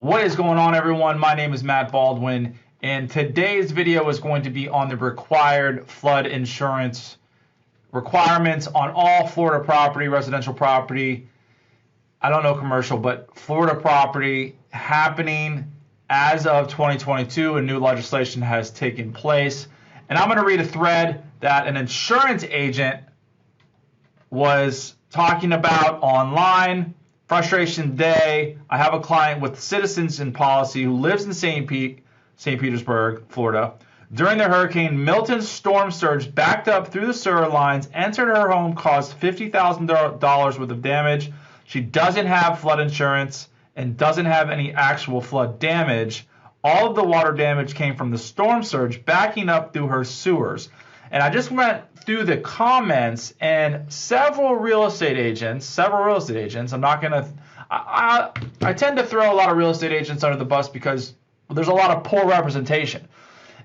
What is going on, everyone? My name is Matt Baldwin, and today's video is going to be on the required flood insurance requirements on all Florida property, residential property. I don't know commercial, but Florida property happening as of 2022. A new legislation has taken place. And I'm going to read a thread that an insurance agent was talking about online. Frustration day. I have a client with Citizens in policy who lives in St. Petersburg, Florida. During the Hurricane Milton storm surge backed up through the sewer lines, entered her home, caused $50,000 worth of damage. She doesn't have flood insurance and doesn't have any actual flood damage. All of the water damage came from the storm surge backing up through her sewers. And I just went through the comments, and several real estate agents, I'm not going to, I tend to throw a lot of real estate agents under the bus because there's a lot of poor representation.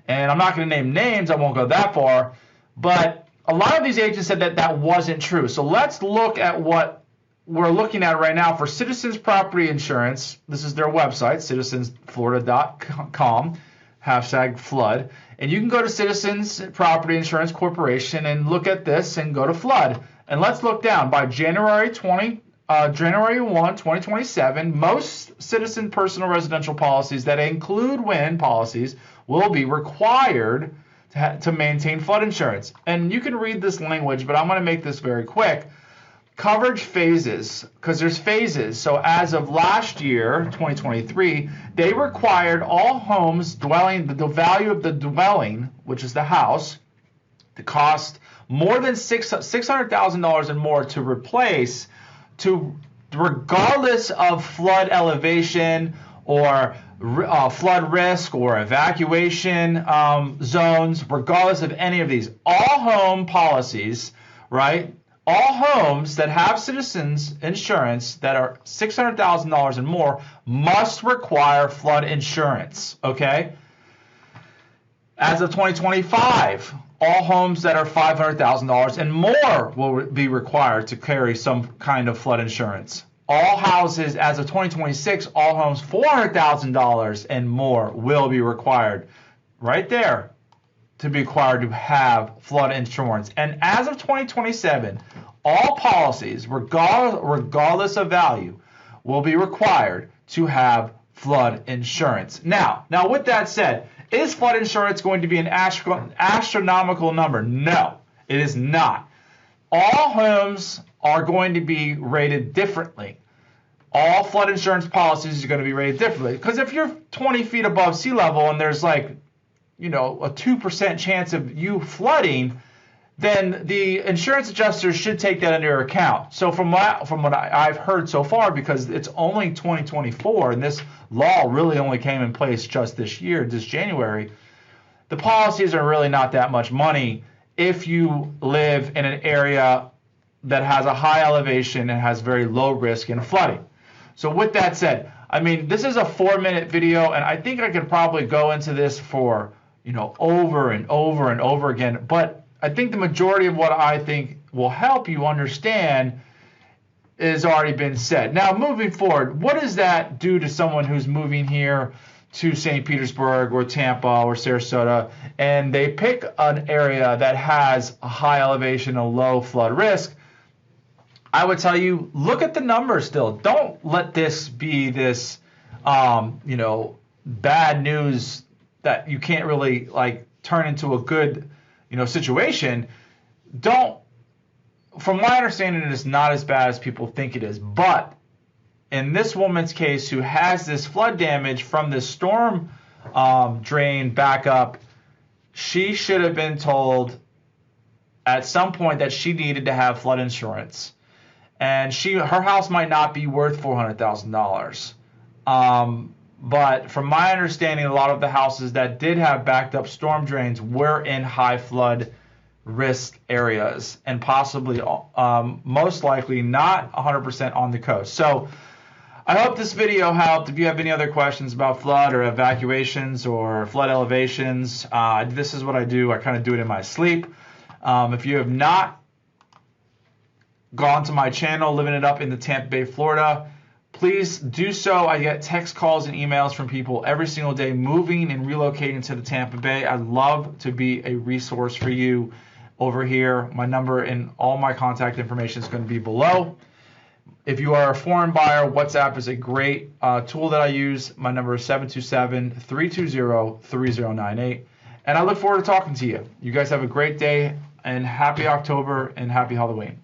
And I'm not going to name names, I won't go that far, but a lot of these agents said that that wasn't true. So let's look at what we're looking at right now for Citizens Property Insurance. This is their website, citizensflorida.com, #flood. And you can go to Citizens Property Insurance Corporation and look at this and go to flood. And let's look down. By January 1, 2027, most Citizen personal residential policies that include wind policies will be required to maintain flood insurance. And you can read this language, but I'm going to make this very quick. Coverage phases, because there's phases. So as of last year, 2023, they required all homes dwelling, the value of the dwelling, which is the house, to cost more than $600,000 and more to replace, regardless of flood elevation or flood risk or evacuation zones, regardless of any of these. All home policies, right? All homes that have Citizens insurance that are $600,000 and more must require flood insurance, okay? As of 2025, all homes that are $500,000 and more will be required to carry some kind of flood insurance. All houses, as of 2026, all homes $400,000 and more will be required. Right there. To be required to have flood insurance. And as of 2027, all policies, regardless of value, will be required to have flood insurance. Now with that said, is flood insurance going to be an astronomical number? No, it is not. All homes are going to be rated differently. All flood insurance policies are going to be rated differently. Because if you're 20 feet above sea level and there's like, a 2% chance of you flooding, then the insurance adjusters should take that into account. So from what I've heard so far, because it's only 2024 and this law really only came in place just this year, this January, the policies are really not that much money if you live in an area that has a high elevation and has very low risk in flooding. So with that said, I mean, this is a 4-minute video, and I think I could probably go into this for over and over and over again. But I think the majority of what I think will help you understand has already been said. Now, moving forward, what does that do to someone who's moving here to St. Petersburg or Tampa or Sarasota, and they pick an area that has a high elevation, a low flood risk? I would tell you, look at the numbers still. Don't let this be this, bad news that you can't really turn into a good, situation. From my understanding, it is not as bad as people think it is. But in this woman's case, who has this flood damage from this storm drain backup, she should have been told at some point that she needed to have flood insurance. And her house might not be worth $400,000. But from my understanding, a lot of the houses that did have backed up storm drains were in high flood risk areas and possibly, most likely, not 100% on the coast. So I hope this video helped. If you have any other questions about flood or evacuations or flood elevations, this is what I do. I kind of do it in my sleep. If you have not gone to my channel, Living It Up in the Tampa Bay, Florida, please do so. I get text calls and emails from people every single day moving and relocating to the Tampa Bay. I'd love to be a resource for you over here. My number and all my contact information is going to be below. If you are a foreign buyer, WhatsApp is a great tool that I use. My number is 727-320-3098. And I look forward to talking to you. You guys have a great day, and happy October and happy Halloween.